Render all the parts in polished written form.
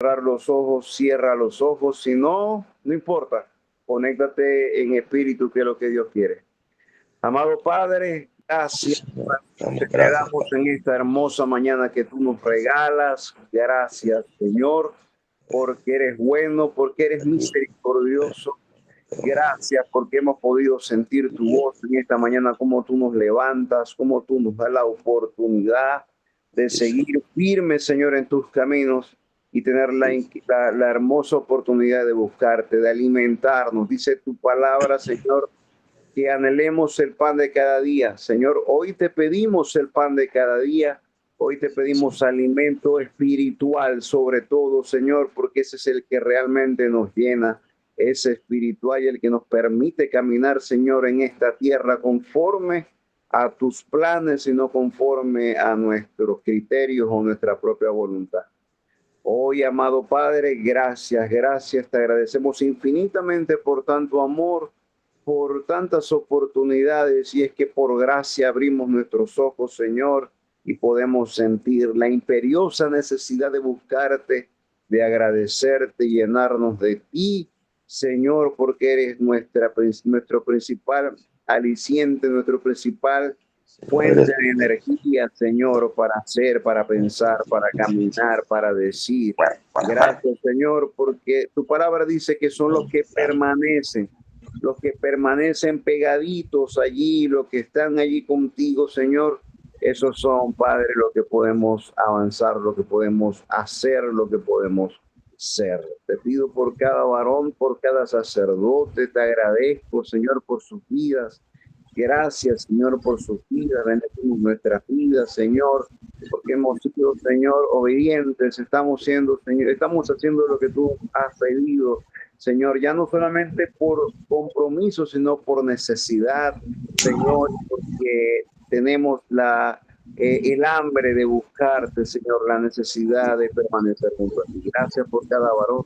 Cerrar los ojos, cierra los ojos. Si no, no importa. Conéctate en espíritu, que es lo que Dios quiere. Amado Padre, gracias. Te damos en esta hermosa mañana que tú nos regalas. Gracias, Señor, porque eres bueno, porque eres misericordioso. Gracias porque hemos podido sentir tu voz en esta mañana, cómo tú nos levantas, cómo tú nos das la oportunidad de seguir firmes, Señor, en tus caminos y tener la hermosa oportunidad de buscarte, de alimentarnos. Dice tu palabra, Señor, que anhelemos el pan de cada día. Señor, hoy te pedimos el pan de cada día. Hoy te pedimos alimento espiritual sobre todo, Señor, porque ese es el que realmente nos llena, es espiritual y el que nos permite caminar, Señor, en esta tierra conforme a tus planes y no conforme a nuestros criterios o nuestra propia voluntad. Hoy, amado Padre, gracias, gracias, te agradecemos infinitamente por tanto amor, por tantas oportunidades, y es que por gracia abrimos nuestros ojos, Señor, y podemos sentir la imperiosa necesidad de buscarte, de agradecerte y llenarnos de ti, Señor, porque eres nuestro principal aliciente, nuestro principal fuente de energía, Señor, para hacer, para pensar, para caminar, para decir. Gracias, Señor, porque tu palabra dice que son los que permanecen pegaditos allí, los que están allí contigo, Señor. Esos son, Padre, lo que podemos avanzar, lo que podemos hacer, lo que podemos ser. Te pido por cada varón, por cada sacerdote, te agradezco, Señor, por sus vidas. Gracias, Señor, por sus vidas. Bendecimos nuestras vidas, Señor, porque hemos sido, Señor, obedientes. Estamos siendo, Señor, estamos haciendo lo que tú has pedido, Señor, ya no solamente por compromiso, sino por necesidad, Señor, porque tenemos el hambre de buscarte, Señor, la necesidad de permanecer junto a ti. Gracias por cada varón.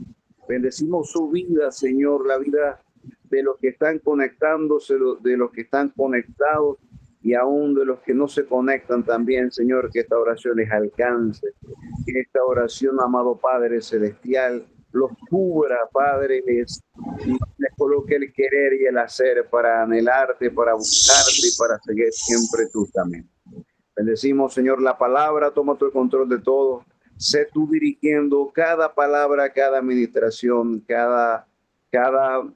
Bendecimos su vida, Señor, la vida de los que están conectándose, de los que están conectados y aún de los que no se conectan también, Señor, que esta oración les alcance. Que esta oración, amado Padre Celestial, los cubra, Padre, les coloque el querer y el hacer para anhelarte, para buscarte y para seguir siempre tus caminos. Bendecimos, Señor, la palabra, toma tu control de todo. Sé tú dirigiendo cada palabra, cada administración, cada,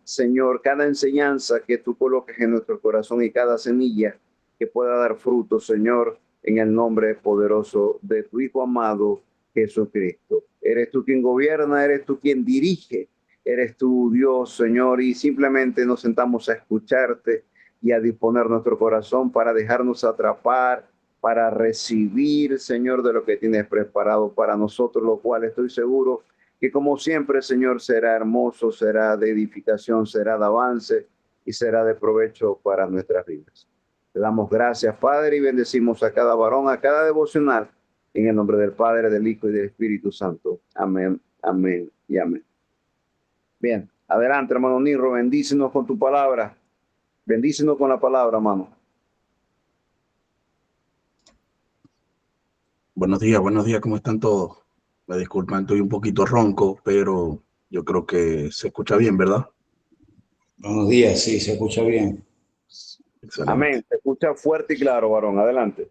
Señor, cada enseñanza que tú coloques en nuestro corazón y cada semilla que pueda dar fruto, Señor, en el nombre poderoso de tu Hijo amado, Jesucristo. Eres tú quien gobierna, eres tú quien dirige, eres tú Dios, Señor, y simplemente nos sentamos a escucharte y a disponer nuestro corazón para dejarnos atrapar, para recibir, Señor, de lo que tienes preparado para nosotros, lo cual estoy seguro que como siempre, Señor, será hermoso, será de edificación, será de avance y será de provecho para nuestras vidas. Te damos gracias, Padre, y bendecimos a cada varón, a cada devocional, en el nombre del Padre, del Hijo y del Espíritu Santo. Amén, amén y amén. Bien, adelante, hermano Niro, bendícenos con tu palabra. Bendícenos con la palabra, hermano. Buenos días, ¿cómo están todos? Me disculpan, estoy un poquito ronco, pero yo creo que se escucha bien, ¿verdad? Buenos días, sí, se escucha bien. Excelente. Amén, se escucha fuerte y claro, varón, adelante.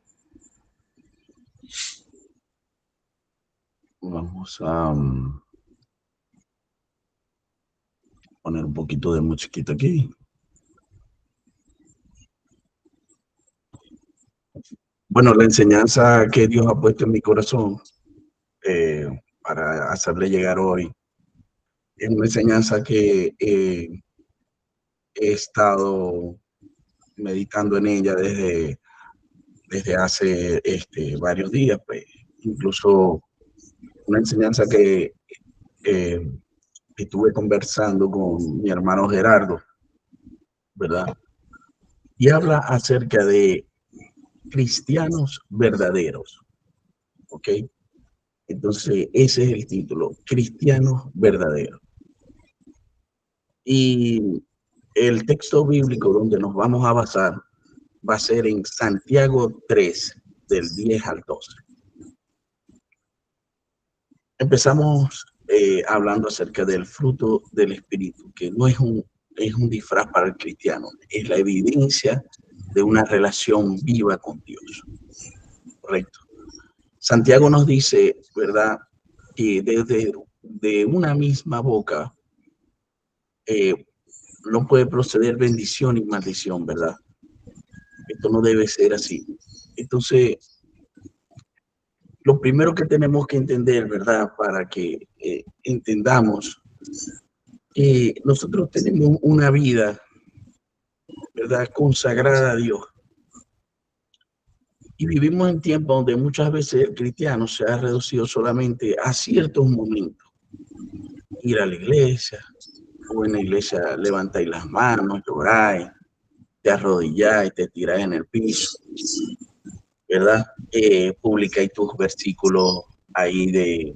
Vamos a poner un poquito de musiquita aquí. Bueno, la enseñanza que Dios ha puesto en mi corazón para hacerle llegar hoy es una enseñanza que he estado meditando en ella desde hace varios días, pues, incluso una enseñanza que estuve conversando con mi hermano Gerardo, ¿verdad? Y habla acerca de cristianos verdaderos, ¿ok? Entonces, ese es el título, cristianos verdaderos. Y el texto bíblico donde nos vamos a basar va a ser en Santiago 3, del 10 al 12. Empezamos hablando acerca del fruto del Espíritu, que no es un disfraz para el cristiano, es la evidencia de una relación viva con Dios. Correcto. Santiago nos dice, ¿verdad?, que desde de una misma boca no puede proceder bendición y maldición, ¿verdad? Esto no debe ser así. Entonces, lo primero que tenemos que entender, ¿verdad?, para que entendamos que nosotros tenemos una vida, ¿verdad?, consagrada a Dios. Y vivimos en tiempos donde muchas veces el cristiano se ha reducido solamente a ciertos momentos. Ir a la iglesia, o en la iglesia levantáis las manos, lloráis, te arrodilláis, te tiráis en el piso, ¿verdad? Publicáis tus versículos ahí del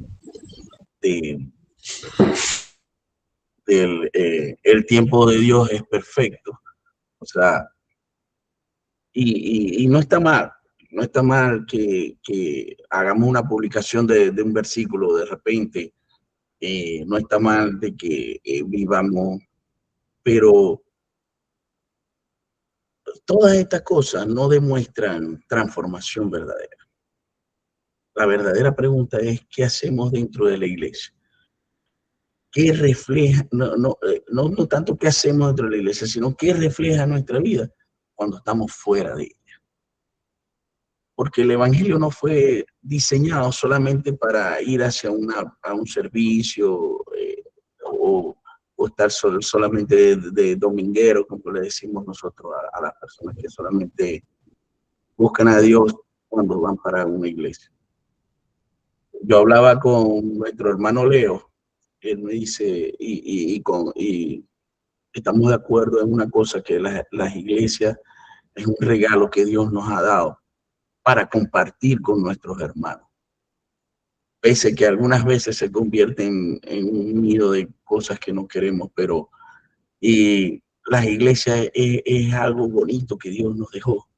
el tiempo de Dios es perfecto. O sea, y no está mal. No está mal que hagamos una publicación de un versículo de repente. No está mal de que vivamos, pero todas estas cosas no demuestran transformación verdadera. La verdadera pregunta es, ¿qué hacemos dentro de la iglesia? ¿Qué refleja, no tanto qué hacemos dentro de la iglesia, sino qué refleja nuestra vida cuando estamos fuera de ella? Porque el evangelio no fue diseñado solamente para ir hacia a un servicio o estar solamente de dominguero, como le decimos nosotros a las personas que solamente buscan a Dios cuando van para una iglesia. Yo hablaba con nuestro hermano Leo, él me dice, y estamos de acuerdo en una cosa, que las iglesias es un regalo que Dios nos ha dado para compartir con nuestros hermanos. Pese que algunas veces se convierten en un nido de cosas que no queremos, pero las iglesias es algo bonito que Dios nos dejó,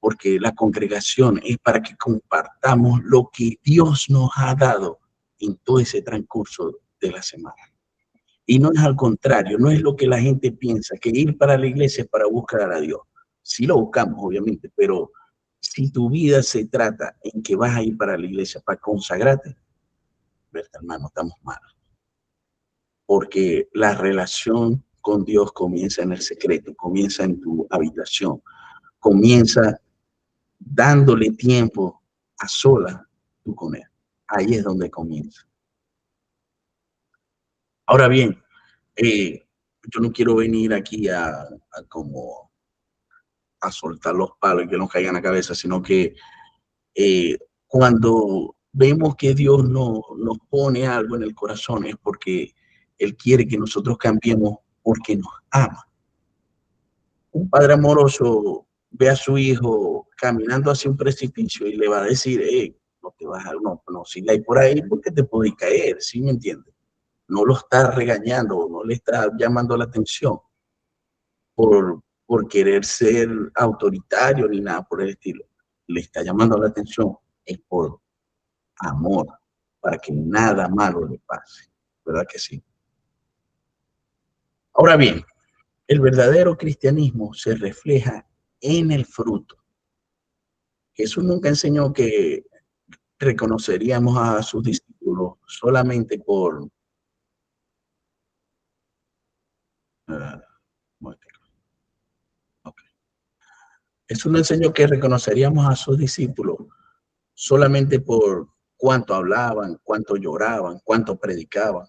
porque la congregación es para que compartamos lo que Dios nos ha dado en todo ese transcurso de la semana. Y no es al contrario, no es lo que la gente piensa, que ir para la iglesia es para buscar a Dios. Sí lo buscamos, obviamente, pero si tu vida se trata en que vas a ir para la iglesia para consagrarte, ¿verdad, hermano? Estamos mal. Porque la relación con Dios comienza en el secreto, comienza en tu habitación, comienza dándole tiempo a solas tú con Él. Ahí es donde comienza. Ahora bien, yo no quiero venir aquí como a soltar los palos y que nos caigan a la cabeza, sino que cuando vemos que Dios nos pone algo en el corazón es porque Él quiere que nosotros cambiemos, porque nos ama. Un padre amoroso ve a su hijo caminando hacia un precipicio y le va a decir, no te vas a, no sigas por ahí porque te puedes caer, ¿sí me entiendes? No lo está regañando, no le está llamando la atención por querer ser autoritario ni nada por el estilo. Le está llamando la atención, es por amor, para que nada malo le pase, ¿verdad que sí? Ahora bien, el verdadero cristianismo se refleja en el fruto. Jesús nunca enseñó que reconoceríamos a sus discípulos solamente por Jesús no enseñó que reconoceríamos a sus discípulos solamente por cuánto hablaban, cuánto lloraban, cuánto predicaban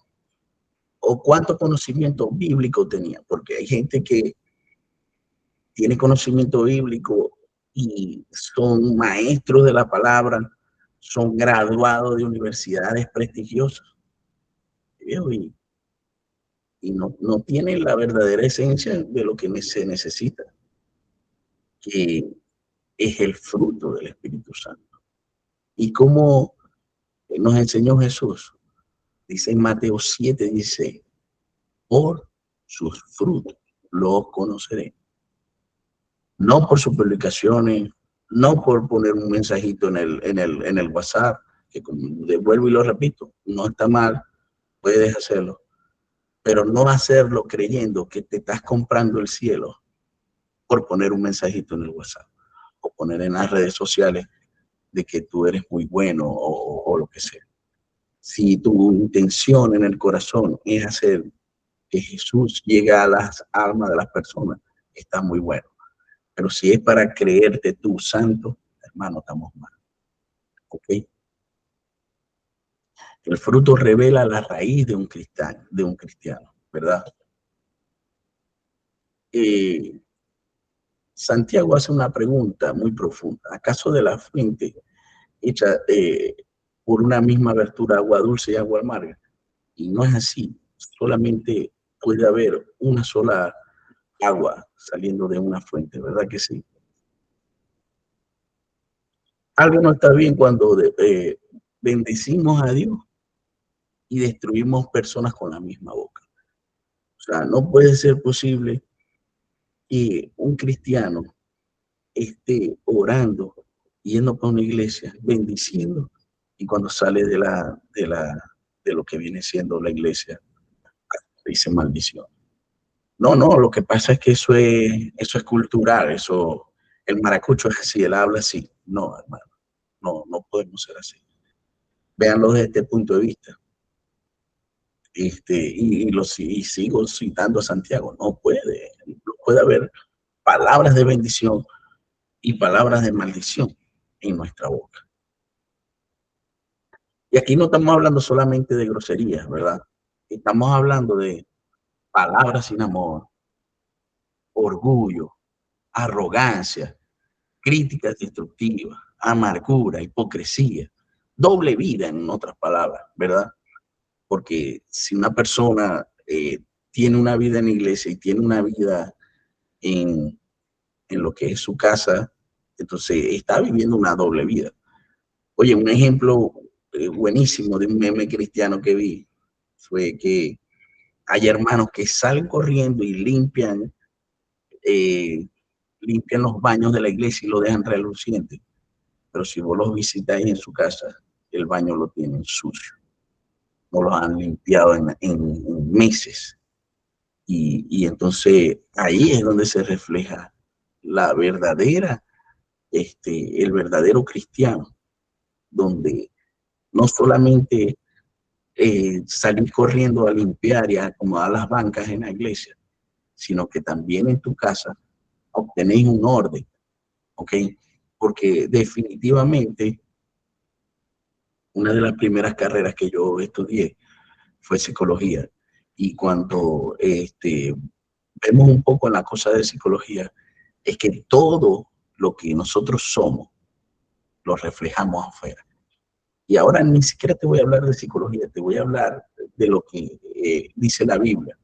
o cuánto conocimiento bíblico tenían, porque hay gente que tiene conocimiento bíblico y son maestros de la palabra, son graduados de universidades prestigiosas y no tienen la verdadera esencia de lo que se necesita, que es el fruto del Espíritu Santo. Y como nos enseñó Jesús, dice en Mateo 7, dice, por sus frutos los conoceré. No por sus publicaciones, no por poner un mensajito en el WhatsApp, que como vuelvo y lo repito, no está mal puedes hacerlo, pero no hacerlo creyendo que te estás comprando el cielo por poner un mensajito en el WhatsApp o poner en las redes sociales de que tú eres muy bueno o lo que sea. Si tu intención en el corazón es hacer que Jesús llegue a las almas de las personas, está muy bueno. Pero si es para creerte tú santo, hermano, estamos mal. ¿Ok? El fruto revela la raíz de un cristiano, ¿verdad? Santiago hace una pregunta muy profunda. ¿Acaso de la fuente hecha por una misma abertura agua dulce y agua amarga? Y no es así. Solamente puede haber una sola agua saliendo de una fuente, ¿verdad que sí? Algo no está bien cuando bendecimos a Dios y destruimos personas con la misma boca. O sea, no puede ser posible que un cristiano esté orando, yendo para una iglesia, bendiciendo, y cuando sale de lo que viene siendo la iglesia, dice maldición. No, lo que pasa es que eso es cultural, el maracucho es así, él habla así. No, hermano, no podemos ser así. Véanlo desde este punto de vista. Y sigo citando a Santiago, no puede haber palabras de bendición y palabras de maldición en nuestra boca. Y aquí no estamos hablando solamente de groserías, ¿verdad? Estamos hablando de palabras sin amor, orgullo, arrogancia, críticas destructivas, amargura, hipocresía, doble vida, en otras palabras, ¿verdad? Porque si una persona tiene una vida en la iglesia y tiene una vida en lo que es su casa, entonces está viviendo una doble vida. Oye, un ejemplo buenísimo de un meme cristiano que vi fue que hay hermanos que salen corriendo y limpian los baños de la iglesia y lo dejan reluciente. Pero si vos los visitáis en su casa, el baño lo tienen sucio. No lo han limpiado en meses. Y entonces ahí es donde se refleja la verdadera, el verdadero cristiano, donde no solamente salir corriendo a limpiar y a acomodar las bancas en la iglesia, sino que también en tu casa obtenéis un orden, ¿ok? Porque definitivamente una de las primeras carreras que yo estudié fue psicología. Y cuando vemos un poco en la cosa de psicología, es que todo lo que nosotros somos lo reflejamos afuera. Y ahora ni siquiera te voy a hablar de psicología, te voy a hablar de lo que dice la Biblia,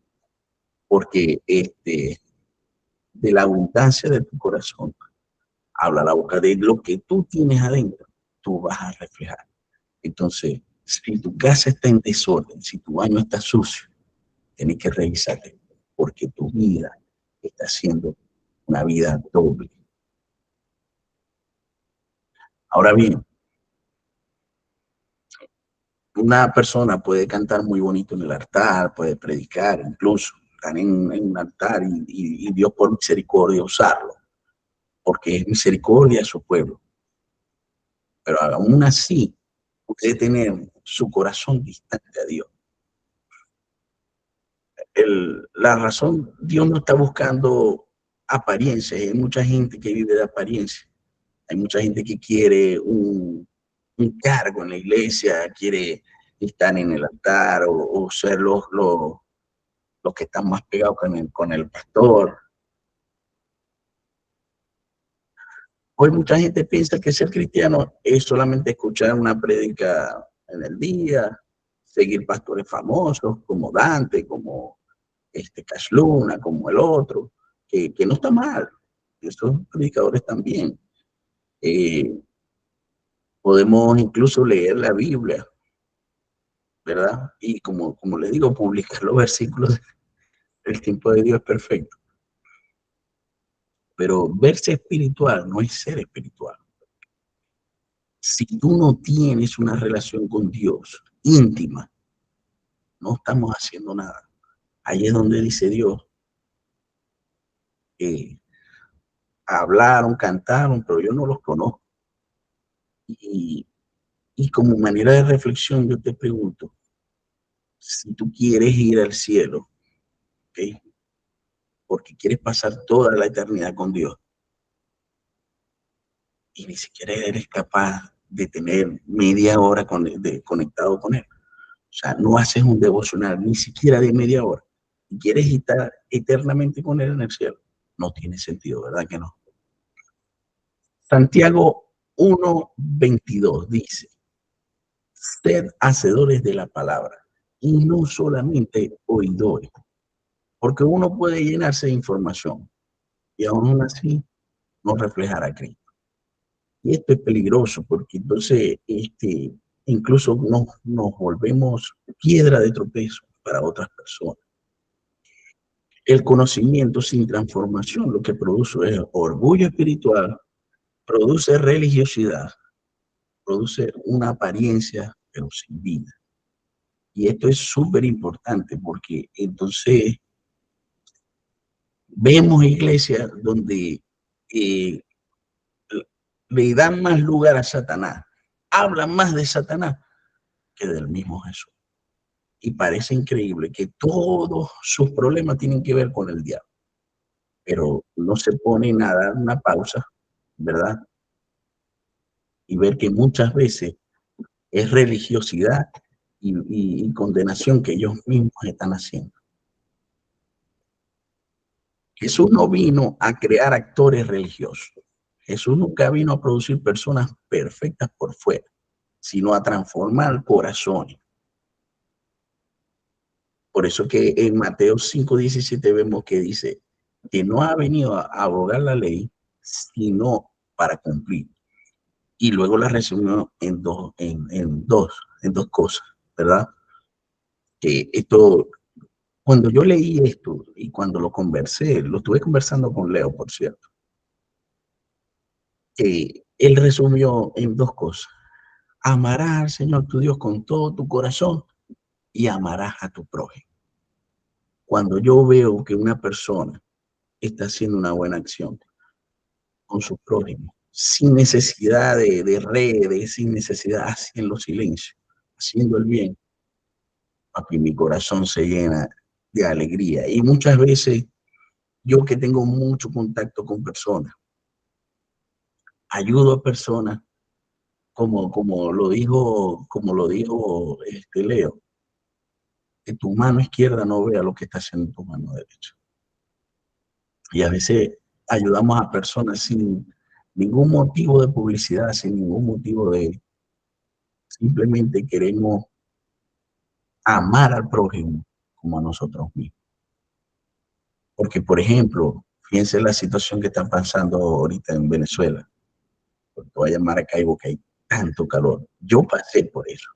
porque de la abundancia de tu corazón habla la boca. De lo que tú tienes adentro, tú vas a reflejar. Entonces, si tu casa está en desorden, si tu baño está sucio, tienes que revisarte, porque tu vida está siendo una vida doble. Ahora bien, una persona puede cantar muy bonito en el altar, puede predicar, incluso estar en un altar y Dios por misericordia usarlo, porque es misericordia a su pueblo. Pero aún así, puede tener su corazón distante a Dios. La razón, Dios no está buscando apariencias. Hay mucha gente que vive de apariencia. Hay mucha gente que quiere un cargo en la iglesia, quiere estar en el altar o ser los que están más pegados con el pastor. Hoy mucha gente piensa que ser cristiano es solamente escuchar una prédica en el día, seguir pastores famosos como Dante, como Cash Luna, como el otro, que no está mal. Esos predicadores también. Podemos incluso leer la Biblia, ¿verdad? Y como les digo, publicar los versículos. El tiempo de Dios es perfecto. Pero verse espiritual no es ser espiritual. Si tú no tienes una relación con Dios íntima, no estamos haciendo nada. Ahí es donde dice Dios, hablaron, cantaron, pero yo no los conozco. Y como manera de reflexión, yo te pregunto, si tú quieres ir al cielo, ¿ok? Porque quieres pasar toda la eternidad con Dios, y ni siquiera eres capaz de tener media hora conectado con Él. O sea, no haces un devocional ni siquiera de media hora, y quieres estar eternamente con Él en el cielo. No tiene sentido, ¿verdad que no? Santiago 1:22 dice, sed hacedores de la palabra y no solamente oidores, porque uno puede llenarse de información y aún así no reflejar a Cristo. Y esto es peligroso porque entonces incluso nos volvemos piedra de tropezo para otras personas. El conocimiento sin transformación lo que produce es orgullo espiritual, produce religiosidad, produce una apariencia pero sin vida. Y esto es súper importante porque entonces vemos iglesias donde eh, le dan más lugar a Satanás, hablan más de Satanás que del mismo Jesús. Y parece increíble que todos sus problemas tienen que ver con el diablo, pero no se ponen a dar una pausa, ¿verdad? Y ver que muchas veces es religiosidad y condenación que ellos mismos están haciendo. Jesús no vino a crear actores religiosos. Jesús nunca vino a producir personas perfectas por fuera, sino a transformar corazones. Por eso que en Mateo 5:17 vemos que dice que no ha venido a abrogar la ley, sino para cumplir. Y luego la resumió en dos cosas, ¿verdad? Que esto, cuando yo leí esto y cuando lo conversé, lo estuve conversando con Leo, por cierto, que él resumió en dos cosas. Amarás al Señor tu Dios con todo tu corazón y amarás a tu prójimo. Cuando yo veo que una persona está haciendo una buena acción con su prójimo, sin necesidad de redes, sin necesidad, haciendo silencio, haciendo el bien, papi, mi corazón se llena de alegría. Y muchas veces, yo que tengo mucho contacto con personas, ayudo a personas, como lo dijo Leo, que tu mano izquierda no vea lo que está haciendo tu mano derecha. Y a veces ayudamos a personas sin ningún motivo de publicidad, sin ningún motivo de, simplemente queremos amar al prójimo como a nosotros mismos. Porque, por ejemplo, fíjense la situación que está pasando ahorita en Venezuela. Porque voy a llamar a Maracaibo, que hay tanto calor. Yo pasé por eso.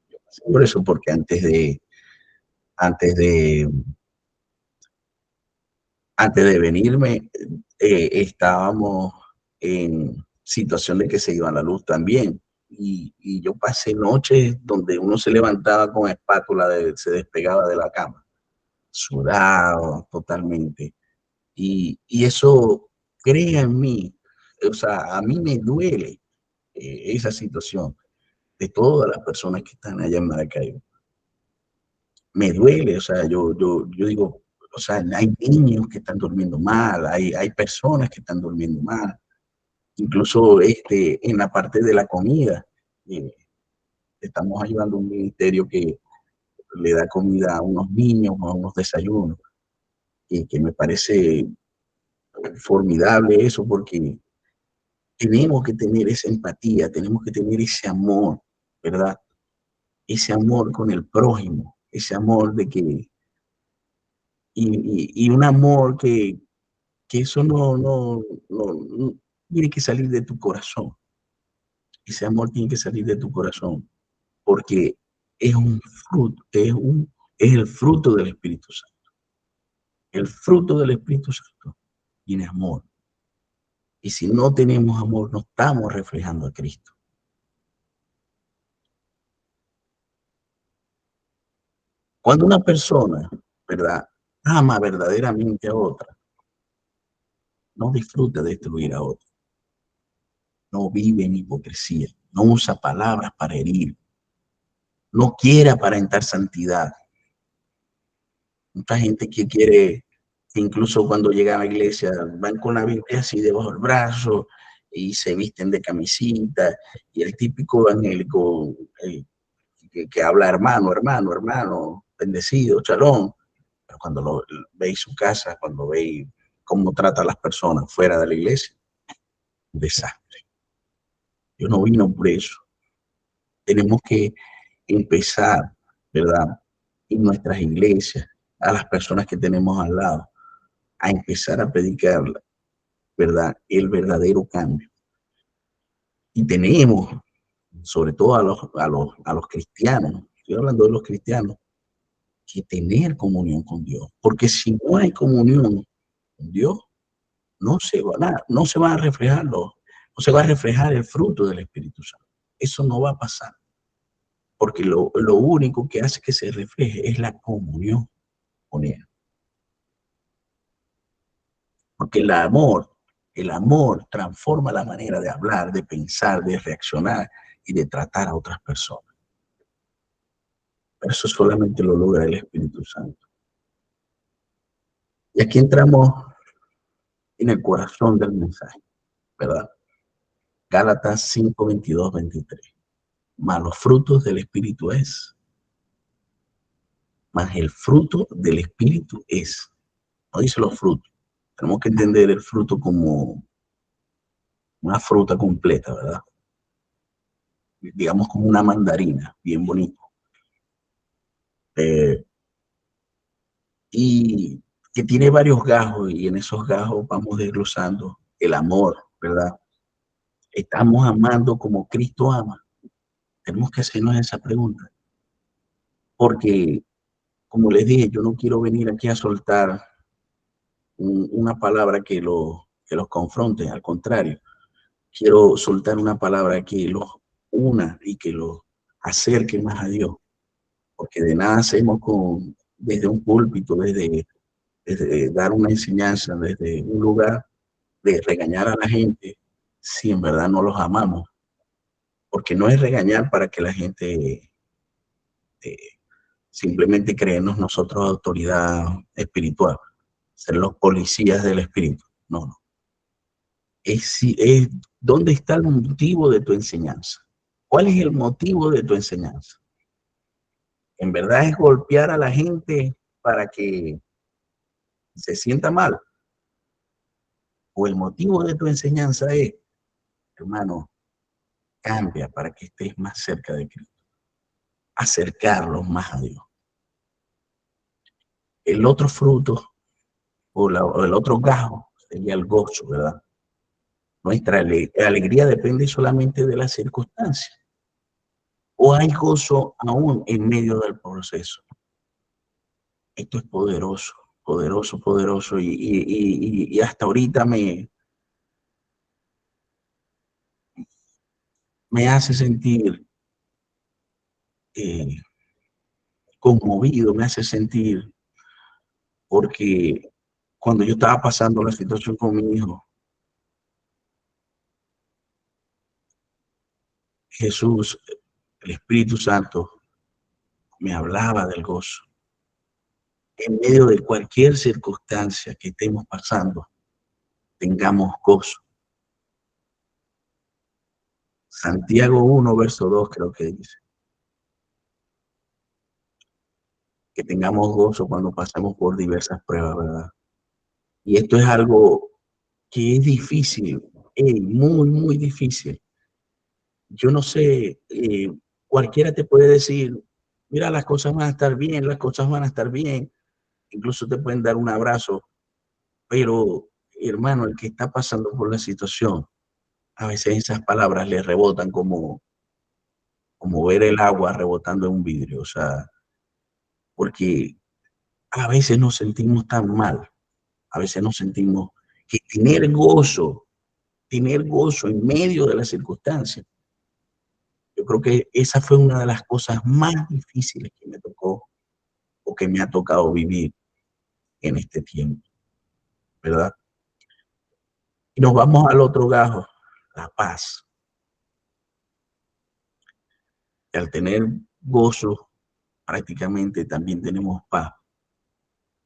Yo pasé por eso porque antes de, antes de venirme, estábamos en situación de que se iba la luz también. Y yo pasé noches donde uno se levantaba con espátula, se despegaba de la cama, sudado totalmente. Y eso crea en mí, o sea, a mí me duele esa situación de todas las personas que están allá en Maracaibo. Me duele, o sea, yo digo, o sea, hay niños que están durmiendo mal, hay personas que están durmiendo mal, incluso en la parte de la comida. Estamos ayudando a un ministerio que le da comida a unos niños, a unos desayunos, que me parece formidable eso, porque tenemos que tener esa empatía, tenemos que tener ese amor, ¿verdad? Ese amor con el prójimo, ese amor de que, y un amor que eso no tiene que salir de tu corazón. Ese amor tiene que salir de tu corazón, porque es un fruto, es el fruto del Espíritu Santo. El fruto del Espíritu Santo tiene amor. Y si no tenemos amor, no estamos reflejando a Cristo. Cuando una persona, ¿verdad?, ama verdaderamente a otra, no disfruta de destruir a otra, no vive en hipocresía, no usa palabras para herir, no quiere aparentar santidad. Mucha gente que quiere, que incluso cuando llegan a la iglesia, van con la Biblia así debajo del brazo y se visten de camisita, y el típico evangélico que habla hermano, hermano, hermano, bendecido, chalón, pero cuando veis su casa, cuando veis cómo trata a las personas fuera de la iglesia, un desastre. Yo no vino por eso. Tenemos que empezar, ¿verdad?, en nuestras iglesias, a las personas que tenemos al lado, a empezar a predicar, ¿verdad?, el verdadero cambio. Y tenemos, sobre todo a los cristianos, estoy hablando de los cristianos, que tener comunión con Dios. Porque si no hay comunión con Dios, no se va a reflejar no se va a reflejar el fruto del Espíritu Santo. Eso no va a pasar. Porque lo único que hace que se refleje es la comunión con Él. Porque el amor transforma la manera de hablar, de pensar, de reaccionar y de tratar a otras personas. Pero eso solamente lo logra el Espíritu Santo. Y aquí entramos en el corazón del mensaje, ¿verdad? Gálatas 5, 22, 23. Mas los frutos del Espíritu mas el fruto del Espíritu es. No dice los frutos. Tenemos que entender el fruto como una fruta completa, ¿verdad? Digamos como una mandarina, bien bonito. Y que tiene varios gajos, y en esos gajos vamos desglosando el amor, ¿verdad? ¿Estamos amando como Cristo ama? Tenemos que hacernos esa pregunta. Porque, como les dije, yo no quiero venir aquí a soltar una palabra que los confronte, al contrario. Quiero soltar una palabra que los una y que los acerque más a Dios. Porque de nada hacemos desde un púlpito, desde dar una enseñanza, desde un lugar de regañar a la gente, si en verdad no los amamos. Porque no es regañar para que la gente simplemente creernos nosotros autoridad espiritual, ser los policías del espíritu. No, no. Es ¿dónde está el motivo de tu enseñanza? ¿Cuál es el motivo de tu enseñanza? ¿En verdad es golpear a la gente para que se sienta mal? ¿O el motivo de tu enseñanza es, hermano, cambia para que estés más cerca de Cristo? Acercarlos más a Dios. El otro fruto o el otro gajo sería el gozo, ¿verdad? Nuestra alegría depende solamente de las circunstancias. ¿O hay gozo aún en medio del proceso? Esto es poderoso, poderoso, poderoso. Y hasta ahorita me hace sentir conmovido, me hace sentir, porque cuando yo estaba pasando la situación con mi hijo, Jesús, el Espíritu Santo, me hablaba del gozo. En medio de cualquier circunstancia que estemos pasando, tengamos gozo. Santiago 1, verso 2 creo que dice. Que tengamos gozo cuando pasemos por diversas pruebas, ¿verdad? Y esto es algo que es difícil, muy, muy difícil. Yo no sé, cualquiera te puede decir, mira, las cosas van a estar bien, las cosas van a estar bien. Incluso te pueden dar un abrazo, pero hermano, el que está pasando por la situación, a veces esas palabras le rebotan como ver el agua rebotando en un vidrio, o sea, porque a veces nos sentimos tan mal, a veces nos sentimos que tener gozo en medio de las circunstancias. Yo creo que esa fue una de las cosas más difíciles que me tocó o que me ha tocado vivir en este tiempo, ¿verdad? Y nos vamos al otro gajo, la paz. Y al tener gozo, prácticamente también tenemos paz,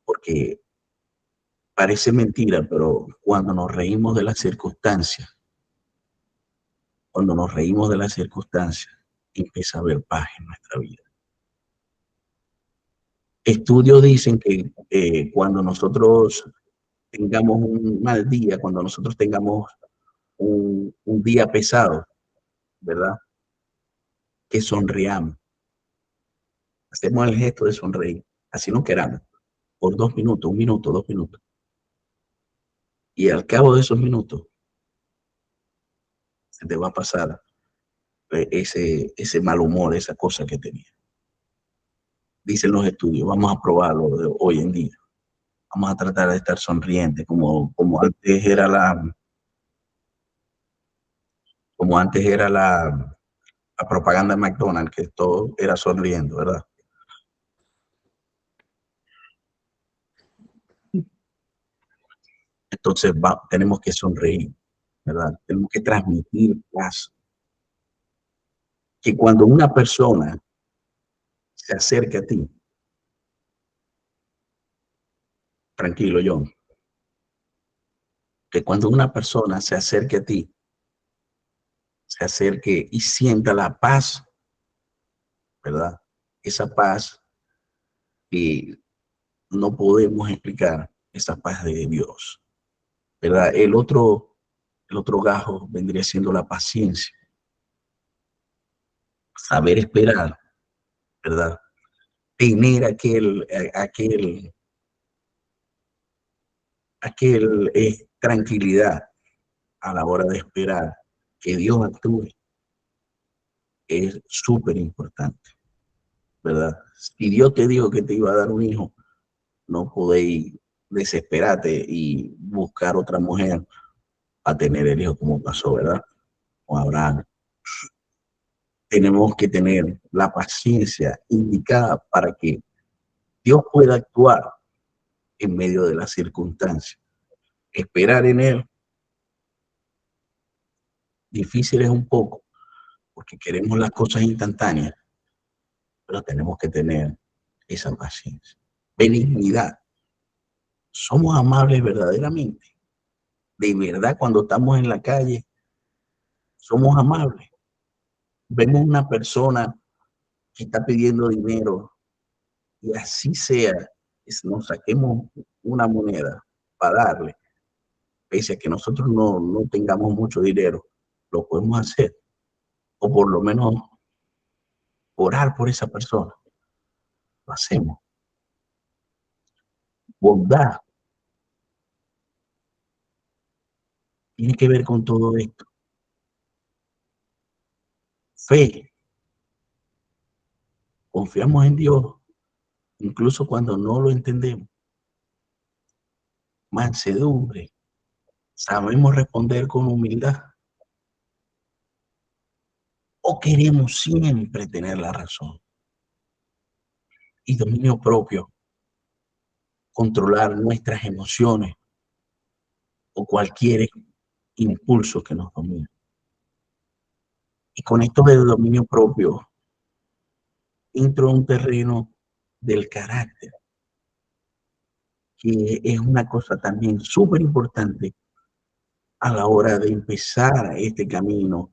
porque parece mentira, pero cuando nos reímos de las circunstancias, empieza a haber paz en nuestra vida. Estudios dicen que cuando nosotros tengamos un mal día, cuando nosotros tengamos un día pesado, ¿verdad? Que sonriamos. Hacemos el gesto de sonreír, así no queramos, por 2 minutos, 1 minuto, 2 minutos. Y al cabo de esos minutos, se te va a pasar ese mal humor, esa cosa que tenía. Dicen los estudios, vamos a probarlo de hoy en día. Vamos a tratar de estar sonrientes, como antes era la propaganda de McDonald's, que todo era sonriendo, ¿verdad? Entonces tenemos que sonreír, ¿verdad? Tenemos que transmitir paz. Que cuando una persona se acerca a ti, tranquilo, John, que cuando una persona se acerque a ti, se acerque y sienta la paz, ¿verdad? Esa paz que no podemos explicar, esa paz de Dios, ¿verdad? El otro gajo vendría siendo la paciencia, saber esperar, ¿verdad? Tener tranquilidad a la hora de esperar que Dios actúe es súper importante, ¿verdad? Si Dios te dijo que te iba a dar un hijo, no podéis desesperarte y buscar otra mujer a tener el hijo como pasó, ¿verdad? Con Abraham. Tenemos que tener la paciencia indicada para que Dios pueda actuar en medio de las circunstancias. Esperar en Él, difícil es un poco, porque queremos las cosas instantáneas, pero tenemos que tener esa paciencia. Benignidad. Somos amables verdaderamente. De verdad, cuando estamos en la calle, somos amables. Vemos una persona que está pidiendo dinero y así sea, nos saquemos una moneda para darle, pese a que nosotros no tengamos mucho dinero, lo podemos hacer. O por lo menos orar por esa persona. Lo hacemos. Bondad tiene que ver con todo esto. Fe. Confiamos en Dios, incluso cuando no lo entendemos. Mansedumbre. Sabemos responder con humildad. O queremos siempre tener la razón. Y dominio propio. Controlar nuestras emociones o cualquier impulso que nos domine. Y con esto del dominio propio, entro a un terreno del carácter, que es una cosa también súper importante a la hora de empezar este camino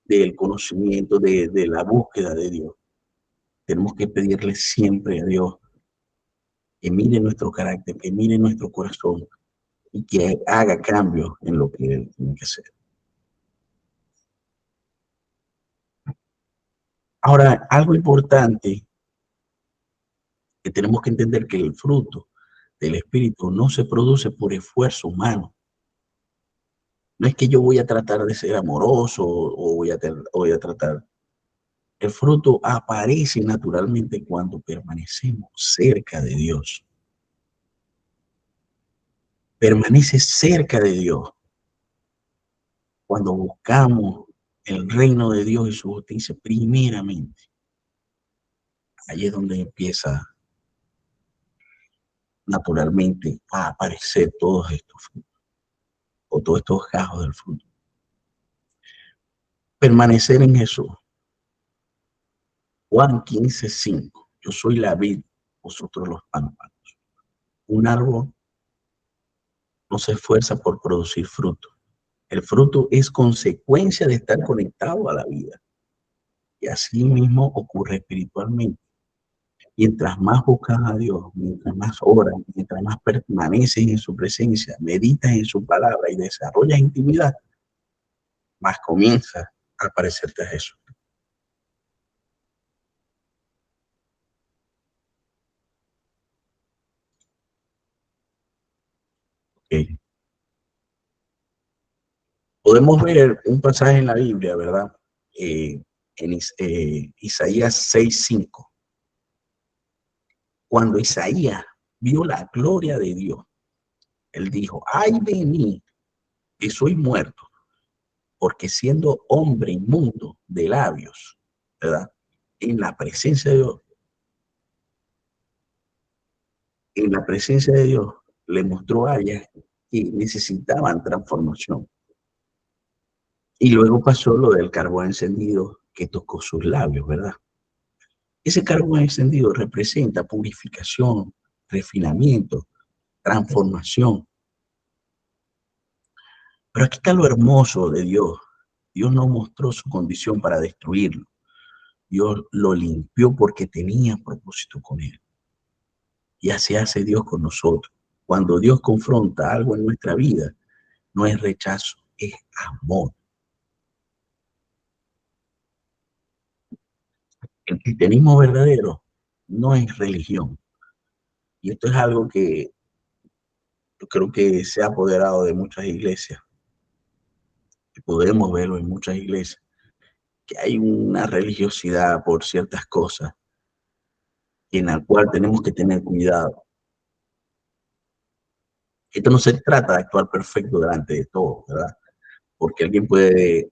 del conocimiento, de la búsqueda de Dios. Tenemos que pedirle siempre a Dios que mire nuestro carácter, que mire nuestro corazón y que haga cambios en lo que Él tiene que hacer. Ahora, algo importante que tenemos que entender, que el fruto del Espíritu no se produce por esfuerzo humano. No es que yo voy a tratar de ser amoroso o voy a tratar. El fruto aparece naturalmente cuando permanecemos cerca de Dios. Permanece cerca de Dios. Cuando buscamos el reino de Dios y su justicia primeramente. Ahí es donde empieza naturalmente va a aparecer todos estos frutos, o todos estos gajos del fruto. Permanecer en Jesús. Juan 15:5. Yo soy la vid, vosotros los pámpanos. Un árbol no se esfuerza por producir fruto. El fruto es consecuencia de estar conectado a la vida. Y así mismo ocurre espiritualmente. Mientras más buscas a Dios, mientras más oras, mientras más permaneces en su presencia, meditas en su palabra y desarrollas intimidad, más comienza a aparecerte a Jesús. Okay. Podemos ver un pasaje en la Biblia, ¿verdad? En Isaías 6:5. Cuando Isaías vio la gloria de Dios, él dijo, ay de mí, que soy muerto, porque siendo hombre inmundo de labios, ¿verdad? En la presencia de Dios, le mostró a ellas que necesitaban transformación. Y luego pasó lo del carbón encendido que tocó sus labios, ¿verdad? Ese carbón encendido representa purificación, refinamiento, transformación. Pero aquí está lo hermoso de Dios. Dios no mostró su condición para destruirlo. Dios lo limpió porque tenía propósito con él. Y así hace Dios con nosotros. Cuando Dios confronta algo en nuestra vida, no es rechazo, es amor. El cristianismo verdadero no es religión. Y esto es algo que yo creo que se ha apoderado de muchas iglesias. Y podemos verlo en muchas iglesias, que hay una religiosidad por ciertas cosas en la cual tenemos que tener cuidado. Esto no se trata de actuar perfecto delante de todos, ¿verdad? Porque alguien puede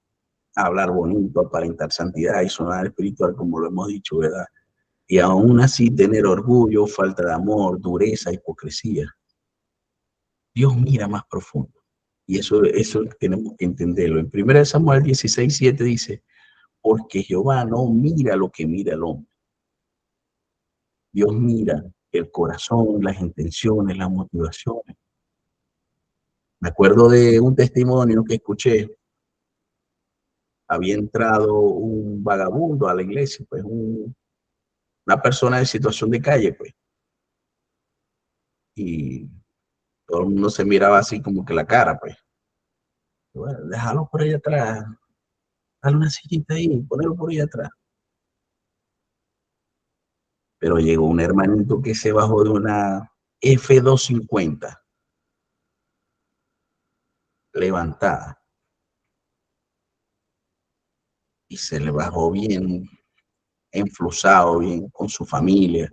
hablar bonito, aparentar santidad y sonar espiritual, como lo hemos dicho, ¿verdad? Y aún así tener orgullo, falta de amor, dureza, hipocresía. Dios mira más profundo. Y eso tenemos que entenderlo. En 1 Samuel 16:7 dice, porque Jehová no mira lo que mira el hombre. Dios mira el corazón, las intenciones, las motivaciones. Me acuerdo de un testimonio que escuché. Había entrado un vagabundo a la iglesia, pues una persona en situación de calle, pues. Y todo el mundo se miraba así como que la cara, pues. Bueno, déjalo por ahí atrás, dale una sillita ahí, ponelo por ahí atrás. Pero llegó un hermanito que se bajó de una F-250 levantada y se le bajó bien enflusado, bien con su familia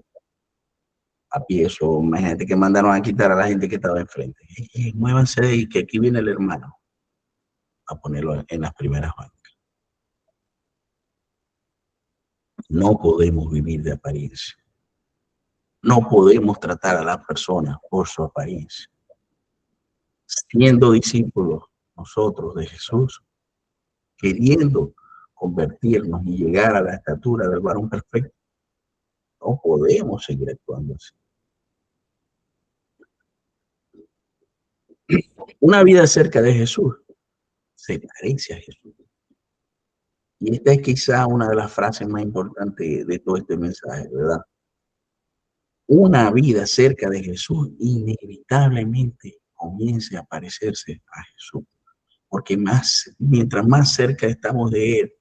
a pie. Eso, imagínate que mandaron a quitar a la gente que estaba enfrente. Muévanse de ahí, que aquí viene el hermano a ponerlo en las primeras bancas. No podemos vivir de apariencia. No podemos tratar a las personas por su apariencia. Siendo discípulos nosotros de Jesús, queriendo convertirnos y llegar a la estatura del varón perfecto, no podemos seguir actuando así. Una vida cerca de Jesús se parece a Jesús. Y esta es quizá una de las frases más importantes de todo este mensaje, ¿verdad? Una vida cerca de Jesús inevitablemente comience a parecerse a Jesús. Porque mientras más cerca estamos de Él,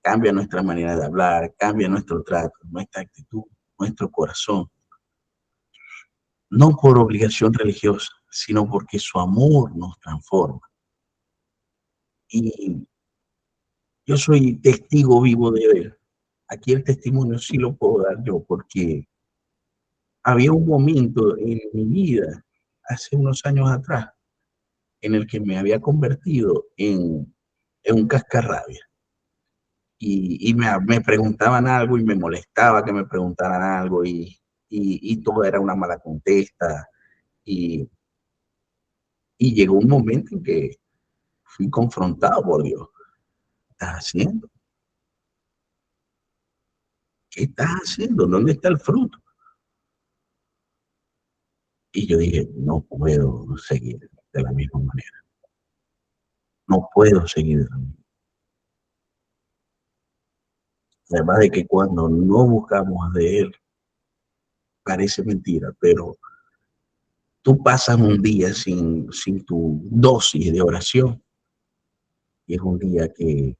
cambia nuestra manera de hablar, cambia nuestro trato, nuestra actitud, nuestro corazón. No por obligación religiosa, sino porque su amor nos transforma. Y yo soy testigo vivo de Él. Aquí el testimonio sí lo puedo dar yo, porque había un momento en mi vida, hace unos años atrás, en el que me había convertido en un cascarrabia. Y me preguntaban algo y me molestaba que me preguntaran algo y y todo era una mala contesta. Y llegó un momento en que fui confrontado por Dios. ¿Qué estás haciendo? ¿Qué estás haciendo? ¿Dónde está el fruto? Y yo dije, no puedo seguir de la misma manera. No puedo seguir de la misma manera. Además de que cuando no buscamos de Él, parece mentira, pero tú pasas un día sin tu dosis de oración y es un día que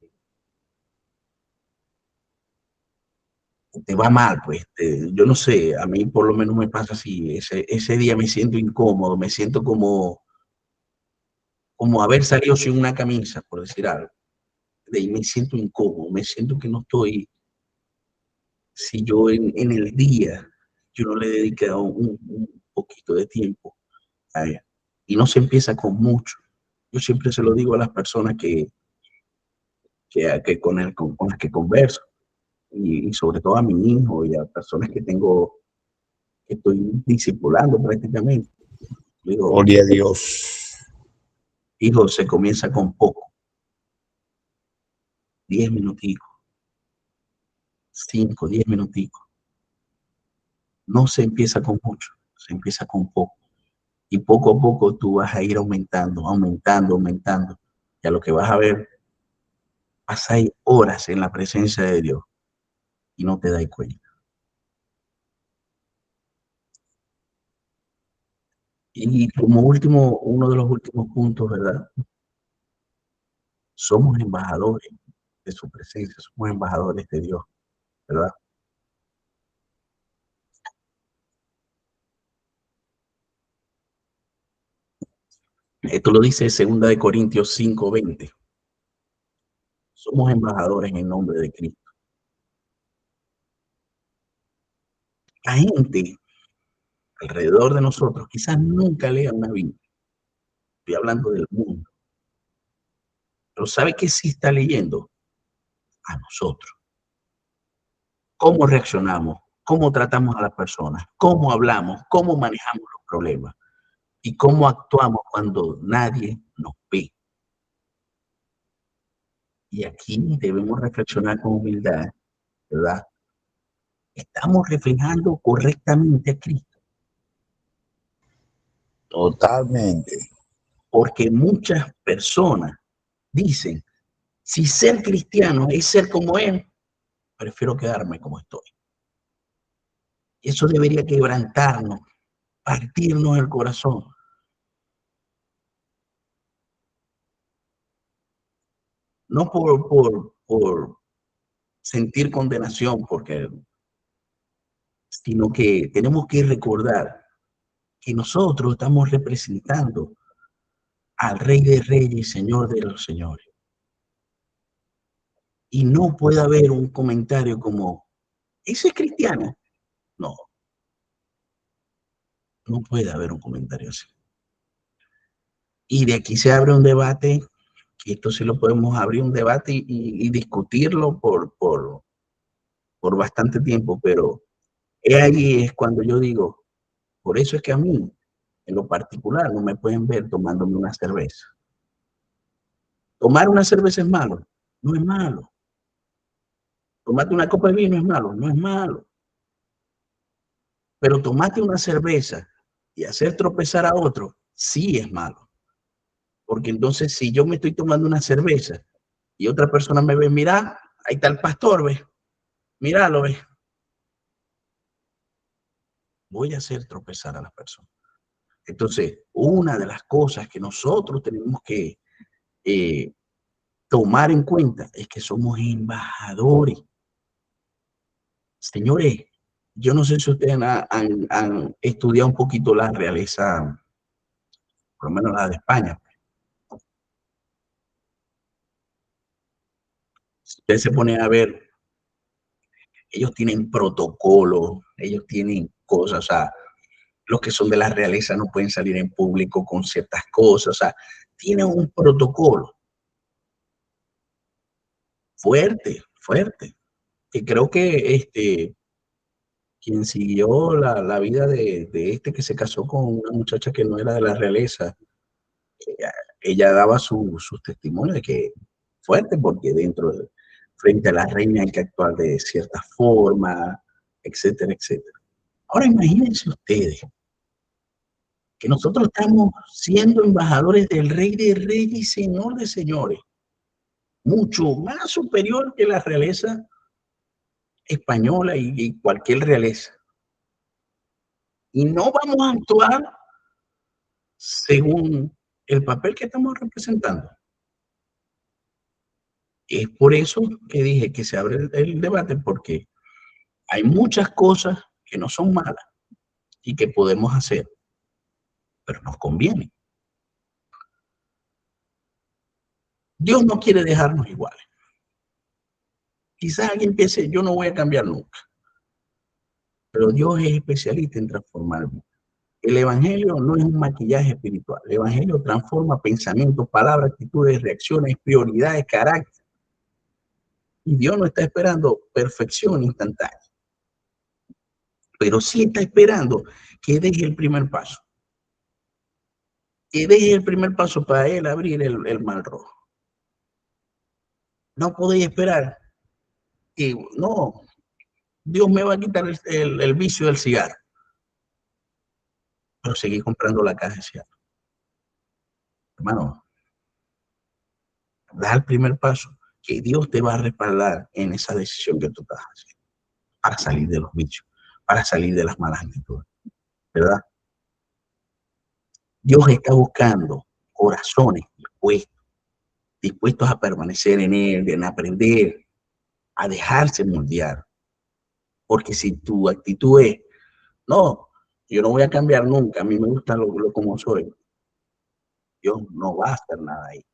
te va mal, pues. Yo no sé, a mí por lo menos me pasa así. Ese día me siento incómodo, me siento como haber salido sin una camisa, por decir algo. Y me siento incómodo, me siento que no estoy, si yo en el día, yo no le he dedicado un poquito de tiempo a él. Y no se empieza con mucho. Yo siempre se lo digo a las personas con las que converso, y sobre todo a mi hijo y a personas que estoy discipulando prácticamente. Digo, Gloria a Dios. hijo, se comienza con poco, 10 minuticos, 5, 10 minuticos. No se empieza con mucho, se empieza con poco. Y poco a poco tú vas a ir aumentando, aumentando, aumentando. Ya lo que vas a ver, pasar horas en la presencia de Dios y no te das cuenta. Y como último, uno de los últimos puntos, ¿verdad? Somos embajadores de su presencia, somos embajadores de Dios, ¿verdad? Esto lo dice 2 Corintios 5:20. Somos embajadores en el nombre de Cristo. La gente alrededor de nosotros quizás nunca lea una Biblia. Estoy hablando del mundo. Pero ¿sabe qué sí está leyendo? A nosotros. ¿Cómo reaccionamos? ¿Cómo tratamos a las personas? ¿Cómo hablamos? ¿Cómo manejamos los problemas? ¿Y cómo actuamos cuando nadie nos ve? Y aquí debemos reflexionar con humildad, ¿verdad? ¿Estamos reflejando correctamente a Cristo? Totalmente. Porque muchas personas dicen, si ser cristiano es ser como Él, prefiero quedarme como estoy. Eso debería quebrantarnos, partirnos el corazón. No por sentir condenación, sino que tenemos que recordar que nosotros estamos representando al Rey de Reyes y Señor de los Señores. Y no puede haber un comentario como, ¿ese es cristiano? No, no puede haber un comentario así. Y de aquí se abre un debate, que esto sí lo podemos abrir un debate y discutirlo por bastante tiempo, pero ahí es cuando yo digo, por eso es que a mí, en lo particular, no me pueden ver tomándome una cerveza. Tomar una cerveza es malo, no es malo. Tomarte una copa de vino es malo, no es malo. Pero tomarte una cerveza y hacer tropezar a otro, sí es malo. Porque entonces si yo me estoy tomando una cerveza y otra persona me ve, mira, ahí está el pastor, ve, míralo, ve. Voy a hacer tropezar a las personas. Entonces, una de las cosas que nosotros tenemos que tomar en cuenta es que somos embajadores. Señores, yo no sé si ustedes han estudiado un poquito la realeza, por lo menos la de España. Si ustedes se ponen a ver, ellos tienen protocolos, ellos tienen cosas, o sea, los que son de la realeza no pueden salir en público con ciertas cosas, o sea, tienen un protocolo fuerte, fuerte, que creo que quien siguió la vida de este que se casó con una muchacha que no era de la realeza. Ella daba sus testimonios de que fuerte, porque frente a la reina hay que actuar de cierta forma, etcétera, etcétera. Ahora imagínense ustedes que nosotros estamos siendo embajadores del Rey de Reyes y Señor de Señores, mucho más superior que la realeza española y cualquier realeza. Y no vamos a actuar según el papel que estamos representando. Es por eso que dije que se abre el debate, porque hay muchas cosas que no son malas y que podemos hacer, pero nos conviene. Dios no quiere dejarnos iguales. Quizás alguien piense, yo no voy a cambiar nunca, pero Dios es especialista en transformarme. El evangelio no es un maquillaje espiritual. El evangelio transforma pensamientos, palabras, actitudes, reacciones, prioridades, carácter. Y Dios no está esperando perfección instantánea, pero sí está esperando que deje el primer paso. Que deje el primer paso para él abrir el mar rojo. No podéis esperar que, no, Dios me va a quitar el vicio del cigarro, pero seguí comprando la caja de cigarro. Hermano, da el primer paso, que Dios te va a respaldar en esa decisión que tú estás haciendo, para salir de los vicios, para salir de las malas actitudes, ¿verdad? Dios está buscando corazones dispuestos a permanecer en Él, en aprender, a dejarse moldear. Porque si tu actitud es, no, yo no voy a cambiar nunca, a mí me gusta lo como soy, Dios no va a hacer nada ahí.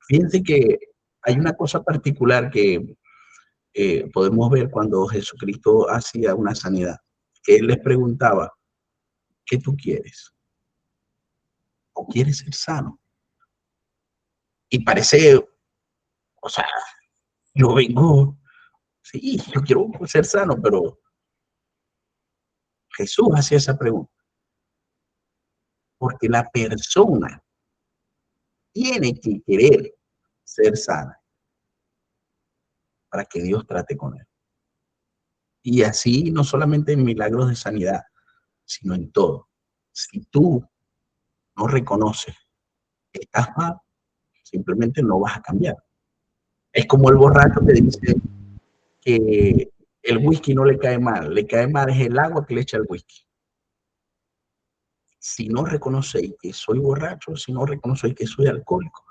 Fíjense que hay una cosa particular que podemos ver cuando Jesucristo hacía una sanidad, que Él les preguntaba, ¿qué tú quieres? ¿O quieres ser sano? Y parece, o sea, yo vengo, sí, yo quiero ser sano, pero Jesús hacía esa pregunta, porque la persona tiene que querer ser sana para que Dios trate con él. Y así no solamente en milagros de sanidad, sino en todo. Si tú no reconoces que estás mal, simplemente no vas a cambiar. Es como el borracho que dice que el whisky no le cae mal es el agua que le echa el whisky. Si no reconocéis que soy borracho, si no reconocéis que soy alcohólico,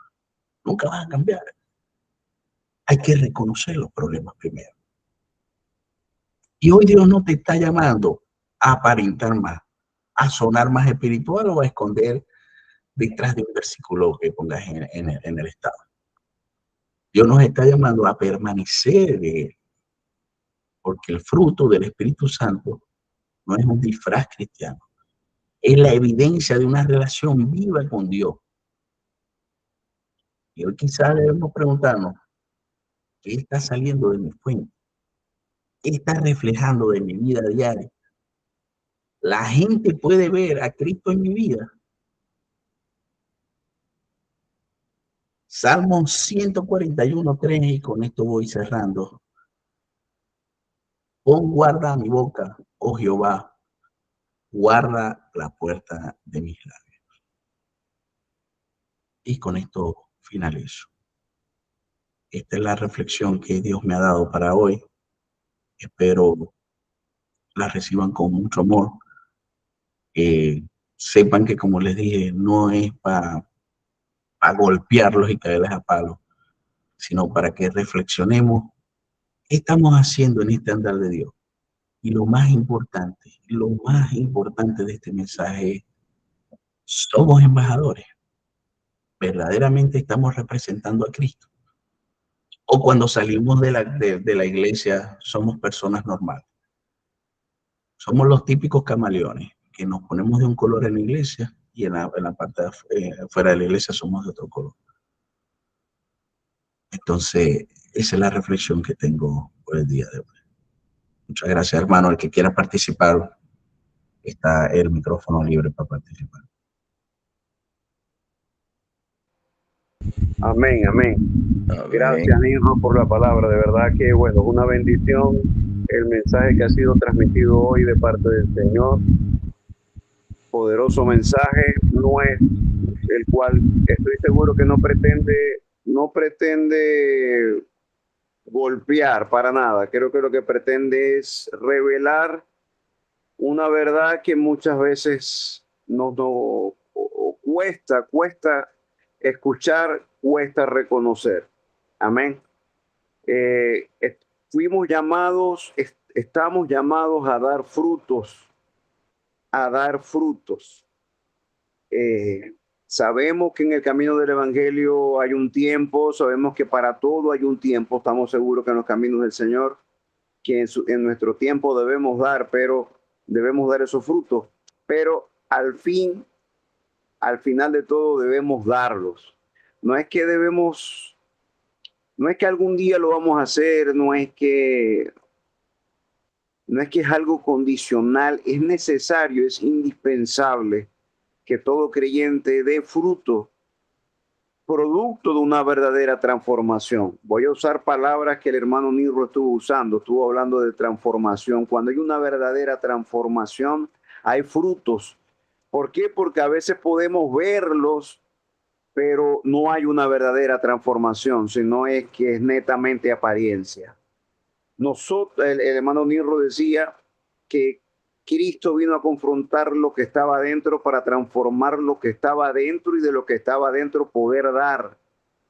nunca vas a cambiar. Hay que reconocer los problemas primero. Y hoy Dios no te está llamando a aparentar más, a sonar más espiritual o a esconder detrás de un versículo que pongas en el estado. Dios nos está llamando a permanecer de Él, porque el fruto del Espíritu Santo no es un disfraz cristiano, es la evidencia de una relación viva con Dios. Y hoy quizás debemos preguntarnos, ¿qué está saliendo de mi fuente? ¿Qué está reflejando de mi vida diaria? La gente puede ver a Cristo en mi vida. Salmo 141:3, y con esto voy cerrando. Pon guarda a mi boca, oh Jehová, guarda la puerta de mis labios. Y con esto finalizo. Esta es la reflexión que Dios me ha dado para hoy. Espero la reciban con mucho amor. Sepan que, como les dije, no es para golpearlos y caerles a palo, sino para que reflexionemos qué estamos haciendo en este andar de Dios. Y lo más importante de este mensaje es, somos embajadores. Verdaderamente estamos representando a Cristo. O cuando salimos de la iglesia, somos personas normales. Somos los típicos camaleones, que nos ponemos de un color en la iglesia y en la parte fuera de la iglesia somos de otro color. Entonces, esa es la reflexión que tengo por el día de hoy. Muchas gracias, hermano. El que quiera participar, está el micrófono libre para participar. Amén, amén. Amén. Gracias, Nirro, por la palabra. De verdad que, bueno, una bendición el mensaje que ha sido transmitido hoy de parte del Señor. Poderoso mensaje, no es el cual estoy seguro que no pretende golpear para nada. Creo que lo que pretende es revelar una verdad que muchas veces no cuesta escuchar, cuesta reconocer. Amén. Estamos llamados a dar frutos, sabemos que en el camino del evangelio hay un tiempo, sabemos que para todo hay un tiempo, estamos seguros que en los caminos del Señor, que en nuestro tiempo debemos dar esos frutos, pero al final de todo debemos darlos. No es que algún día lo vamos a hacer, no es que es algo condicional, es necesario, es indispensable que todo creyente dé fruto, producto de una verdadera transformación. Voy a usar palabras que el hermano Nirro estuvo hablando de transformación. Cuando hay una verdadera transformación, hay frutos. ¿Por qué? Porque a veces podemos verlos, pero no hay una verdadera transformación, sino es que es netamente apariencia. El hermano Nirro decía que Cristo vino a confrontar lo que estaba adentro para transformar lo que estaba adentro, y de lo que estaba adentro poder dar.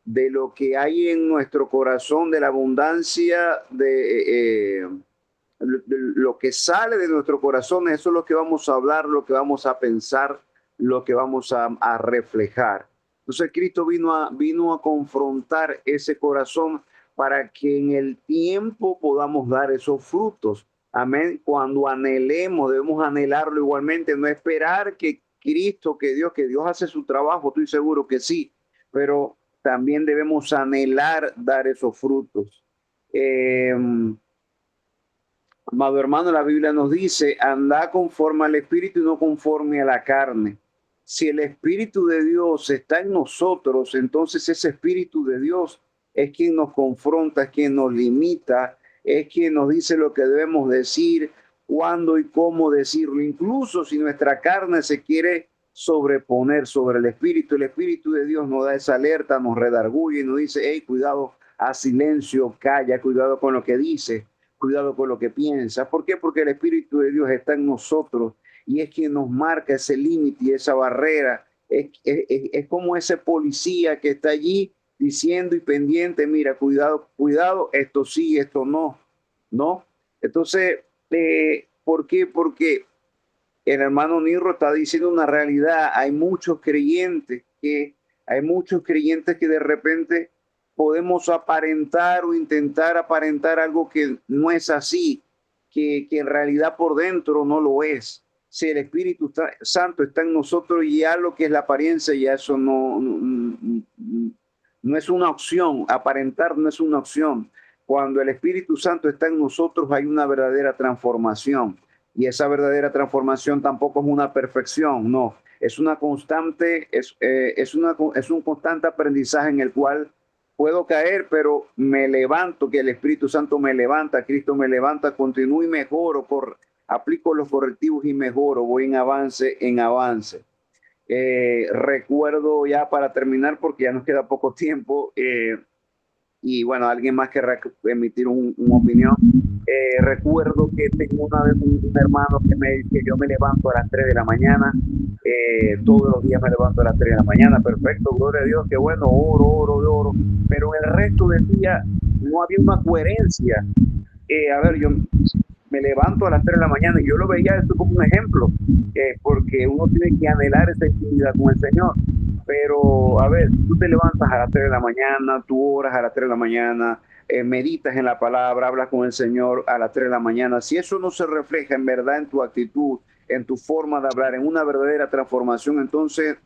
De lo que hay en nuestro corazón, de la abundancia, de lo que sale de nuestro corazón, eso es lo que vamos a hablar, lo que vamos a pensar, lo que vamos a reflejar. Entonces Cristo vino a confrontar ese corazón para que en el tiempo podamos dar esos frutos. Amén. Cuando anhelemos, debemos anhelarlo igualmente, no esperar que Cristo, que Dios hace su trabajo, estoy seguro que sí, pero también debemos anhelar dar esos frutos. Amado hermano, la Biblia nos dice, anda conforme al Espíritu y no conforme a la carne. Si el Espíritu de Dios está en nosotros, entonces ese Espíritu de Dios es quien nos confronta, es quien nos limita, es quien nos dice lo que debemos decir, cuándo y cómo decirlo. Incluso si nuestra carne se quiere sobreponer sobre el Espíritu de Dios nos da esa alerta, nos redarguye y nos dice, hey, cuidado, haz silencio, calla, cuidado con lo que dice, cuidado con lo que piensa. ¿Por qué? Porque el Espíritu de Dios está en nosotros y es quien nos marca ese límite y esa barrera. Es como ese policía que está allí diciendo y pendiente, mira, cuidado, esto sí, esto no, ¿no? Entonces, ¿por qué? Porque el hermano Nirro está diciendo una realidad. Hay muchos creyentes que de repente podemos aparentar o intentar aparentar algo que no es así, que en realidad por dentro no lo es. Si el Espíritu Santo está en nosotros, y ya lo que es la apariencia, ya eso no es una opción. Aparentar no es una opción. Cuando el Espíritu Santo está en nosotros, hay una verdadera transformación. Y esa verdadera transformación tampoco es una perfección, no. Es una constante, es un constante aprendizaje en el cual puedo caer, pero me levanto, que el Espíritu Santo me levanta, Cristo me levanta, continúo y mejoro, aplico los correctivos y mejoro, voy en avance, recuerdo ya para terminar, porque ya nos queda poco tiempo, y bueno, alguien más querrá emitir una opinión. Recuerdo que tengo una vez un hermano que yo me levanto a las 3 de la mañana, todos los días me levanto a las 3 de la mañana, perfecto, gloria a Dios, que bueno, oro, pero el resto del día no había una coherencia. Yo me levanto a las 3 de la mañana y yo lo veía esto como un ejemplo, porque uno tiene que anhelar esa intimidad con el Señor. Pero, tú te levantas a las 3 de la mañana, tú oras a las 3 de la mañana, meditas en la palabra, hablas con el Señor a las 3 de la mañana. Si eso no se refleja en verdad en tu actitud, en tu forma de hablar, en una verdadera transformación, entonces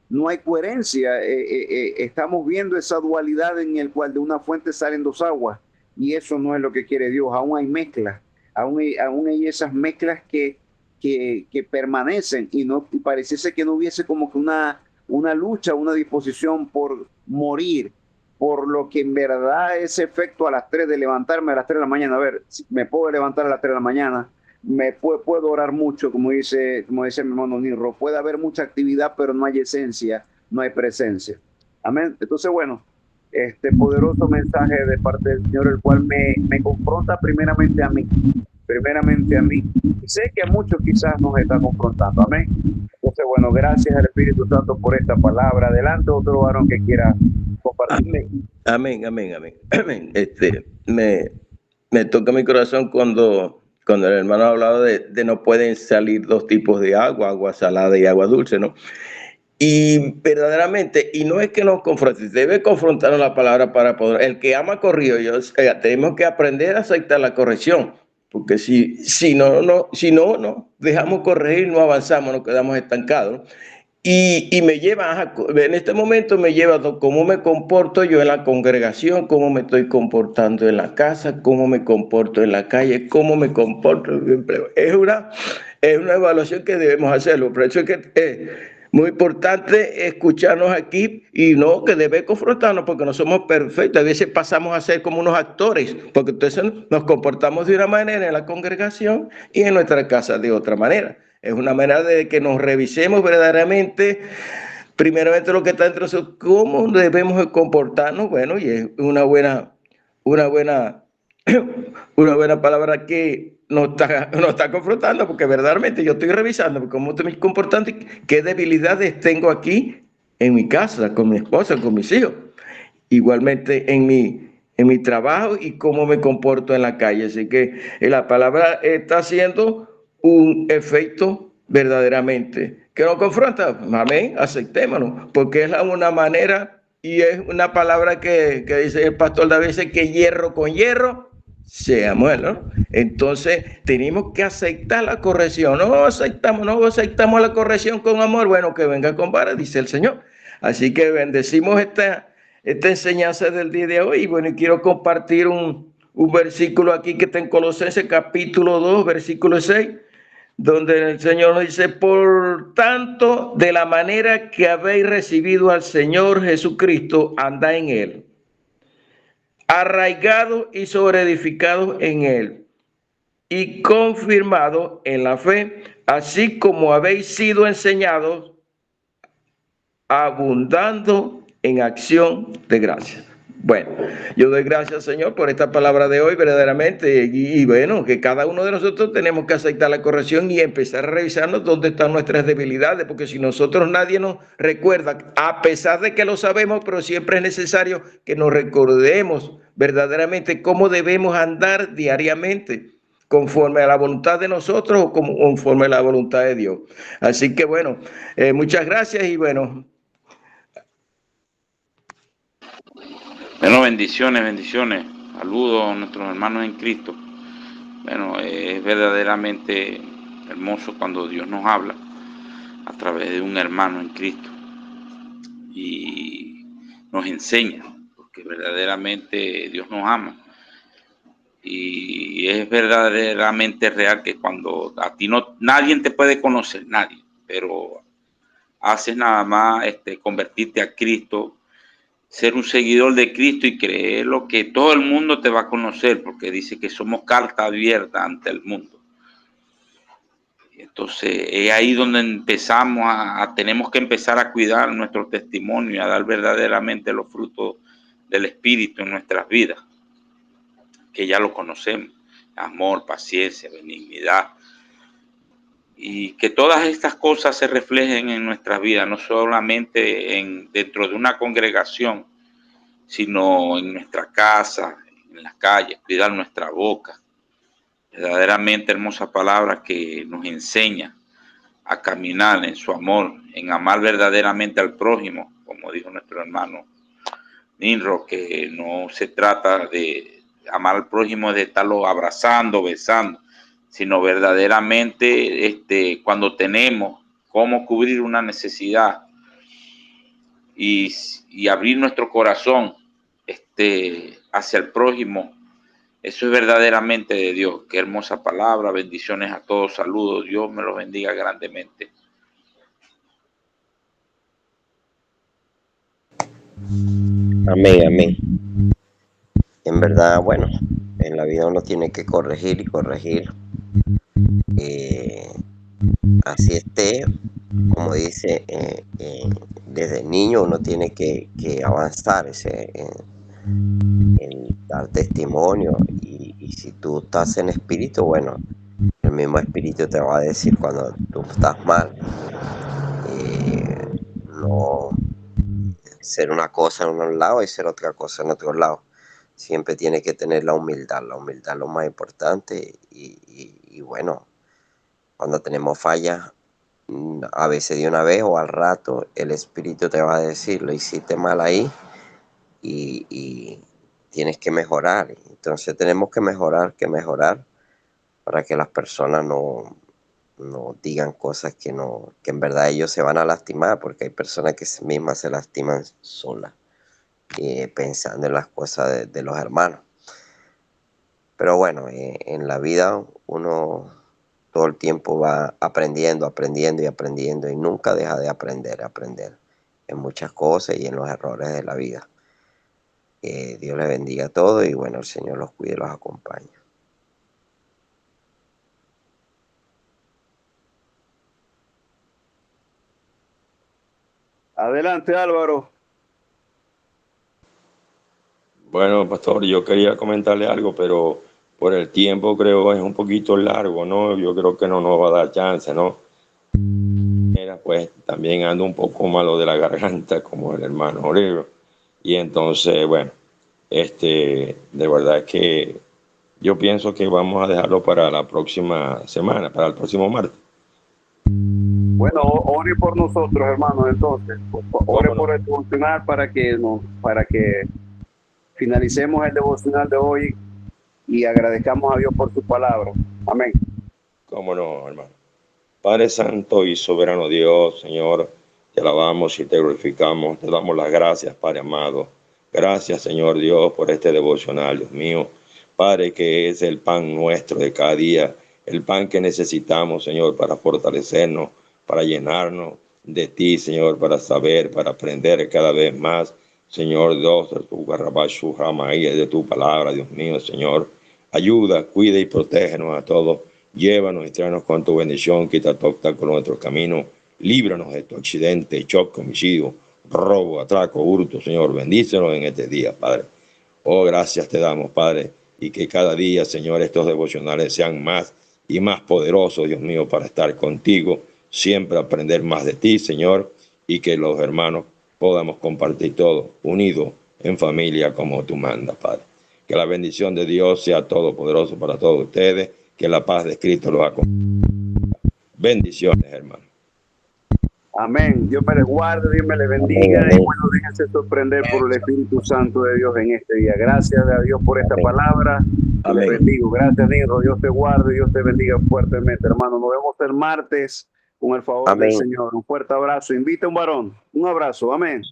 no hay coherencia. Estamos viendo esa dualidad en el cual de una fuente salen dos aguas, y eso no es lo que quiere Dios. Aún hay mezcla. aún hay esas mezclas que permanecen y pareciese que no hubiese como que una lucha, una disposición por morir, por lo que en verdad ese efecto a las 3 de levantarme a las 3 de la mañana, a ver, me puedo levantar a las 3 de la mañana, puedo orar mucho, como dice mi hermano Nirro, puede haber mucha actividad, pero no hay esencia, no hay presencia. Amén. Entonces, bueno, este poderoso mensaje de parte del Señor, el cual me confronta primeramente a mí, y sé que a muchos quizás nos está confrontando. Amén. Entonces, bueno, gracias al Espíritu Santo por esta palabra. Adelante, otro varón que quiera compartir. Amén, amén, amén, amén. Me toca mi corazón cuando el hermano ha hablado de no pueden salir dos tipos de agua salada y agua dulce, ¿no? Y verdaderamente, y no es que nos confronte, debe confrontarnos la palabra para poder. El que ama corrido, tenemos que aprender a aceptar la corrección, porque si no dejamos corregir, no avanzamos, nos quedamos estancados, ¿no? Y me lleva, en este momento me lleva a cómo me comporto yo en la congregación, cómo me estoy comportando en la casa, cómo me comporto en la calle, cómo me comporto en el empleo. Es una evaluación que debemos hacerlo. Por eso es que muy importante escucharnos aquí y no que debe confrontarnos porque no somos perfectos. A veces pasamos a ser como unos actores porque entonces nos comportamos de una manera en la congregación y en nuestra casa de otra manera. Es una manera de que nos revisemos verdaderamente, primeramente lo que está entre nosotros, cómo debemos comportarnos. Bueno, y es una buena palabra que nos está confrontando, porque verdaderamente yo estoy revisando cómo estoy comportando y qué debilidades tengo aquí en mi casa, con mi esposa, con mis hijos. Igualmente en mi trabajo y cómo me comporto en la calle. Así que la palabra está haciendo un efecto verdaderamente que nos confronta. Amén, aceptémonos, porque es una manera y es una palabra que dice el pastor David, que hierro con hierro se amuela, ¿no? Entonces tenemos que aceptar la corrección. No aceptamos la corrección con amor. Bueno, que venga con vara, dice el Señor. Así que bendecimos esta enseñanza del día de hoy. Y bueno, quiero compartir un versículo aquí que está en Colosenses capítulo 2, versículo 6, donde el Señor nos dice: por tanto, de la manera que habéis recibido al Señor Jesucristo, andad en él, arraigados y sobreedificados en él, y confirmados en la fe, así como habéis sido enseñados, abundando en acción de gracias. Bueno, yo doy gracias, Señor, por esta palabra de hoy, verdaderamente, y bueno, que cada uno de nosotros tenemos que aceptar la corrección y empezar a revisarnos dónde están nuestras debilidades, porque si nosotros nadie nos recuerda, a pesar de que lo sabemos, pero siempre es necesario que nos recordemos verdaderamente cómo debemos andar diariamente, conforme a la voluntad de nosotros o conforme a la voluntad de Dios. Así que bueno, muchas gracias y bueno. Bueno, bendiciones. Saludos a nuestros hermanos en Cristo. Bueno, es verdaderamente hermoso cuando Dios nos habla a través de un hermano en Cristo y nos enseña, porque verdaderamente Dios nos ama. Y es verdaderamente real que cuando a ti nadie te puede conocer, nadie, pero haces nada más convertirte a Cristo, ser un seguidor de Cristo y creer lo que todo el mundo te va a conocer, porque dice que somos carta abierta ante el mundo. Entonces es ahí donde empezamos tenemos que empezar a cuidar nuestro testimonio y a dar verdaderamente los frutos del Espíritu en nuestras vidas, que ya lo conocemos: amor, paciencia, benignidad, y que todas estas cosas se reflejen en nuestras vidas, no solamente dentro de una congregación, sino en nuestra casa, en las calles, cuidar nuestra boca. Verdaderamente hermosa palabra que nos enseña a caminar en su amor, en amar verdaderamente al prójimo, como dijo nuestro hermano Ninro, que no se trata de amar al prójimo de estarlo abrazando, besando, sino verdaderamente cuando tenemos cómo cubrir una necesidad y abrir nuestro corazón hacia el prójimo, Eso es verdaderamente de Dios. Qué hermosa palabra. Bendiciones a todos. Saludos. Dios me los bendiga grandemente. Amén, amén. En verdad, bueno, en la vida uno tiene que corregir y corregir. Así esté, como dice, desde niño uno tiene que avanzar en dar testimonio. Y si tú estás en espíritu, bueno, el mismo espíritu te va a decir cuando tú estás mal. No ser una cosa en un lado y ser otra cosa en otro lado. Siempre tiene que tener la humildad es lo más importante. Y bueno, cuando tenemos fallas, a veces de una vez o al rato, el espíritu te va a decir, lo hiciste mal ahí y tienes que mejorar. Entonces tenemos que mejorar para que las personas no digan cosas que en verdad ellos se van a lastimar, porque hay personas que mismas se lastiman solas, pensando en las cosas de los hermanos. Pero bueno, en la vida uno todo el tiempo va aprendiendo y nunca deja de aprender en muchas cosas y en los errores de la vida. Dios les bendiga a todos y bueno, el Señor los cuide y los acompañe. Adelante, Álvaro. Bueno, pastor, yo quería comentarle algo, pero por el tiempo creo es un poquito largo, ¿no? Yo creo que no nos va a dar chance, ¿no? Pues también ando un poco malo de la garganta, como el hermano Olivo. Y entonces, bueno, de verdad que yo pienso que vamos a dejarlo para la próxima semana, para el próximo martes. Bueno, ore por nosotros, hermanos, entonces. Ore por el devocional para que finalicemos el devocional de hoy y agradezcamos a Dios por su palabra. Amén. Cómo no, hermano. Padre Santo y soberano Dios, Señor, te alabamos y te glorificamos, te damos las gracias, Padre amado. Gracias, Señor Dios, por este devocional, Dios mío. Padre, que es el pan nuestro de cada día, el pan que necesitamos, Señor, para fortalecernos, para llenarnos de ti, Señor, para saber, para aprender cada vez más, Señor Dios, de tu palabra, Dios mío, Señor. Ayuda, cuida y protégenos a todos. Llévanos y tráenos con tu bendición, quita todo obstáculo con nuestro camino, líbranos de tu accidente, choque, homicidio, robo, atraco, hurto, Señor, bendícenos en este día, Padre. Oh, gracias te damos, Padre, y que cada día, Señor, estos devocionales sean más y más poderosos, Dios mío, para estar contigo, siempre aprender más de ti, Señor, y que los hermanos podamos compartir todo, unidos en familia como tú mandas, Padre. Que la bendición de Dios sea todopoderoso para todos ustedes, que la paz de Cristo los acompañe. Bendiciones, hermano. Amén. Dios me les guarde, Dios me les bendiga. Y bueno, déjense sorprender por el Espíritu Santo de Dios en este día. Gracias a Dios por esta palabra. Les bendigo. Gracias, Niro. Dios te guarde, Dios te bendiga fuertemente, hermano. Nos vemos el martes con el favor del Señor. Un fuerte abrazo. Invita a un varón. Un abrazo. Amén.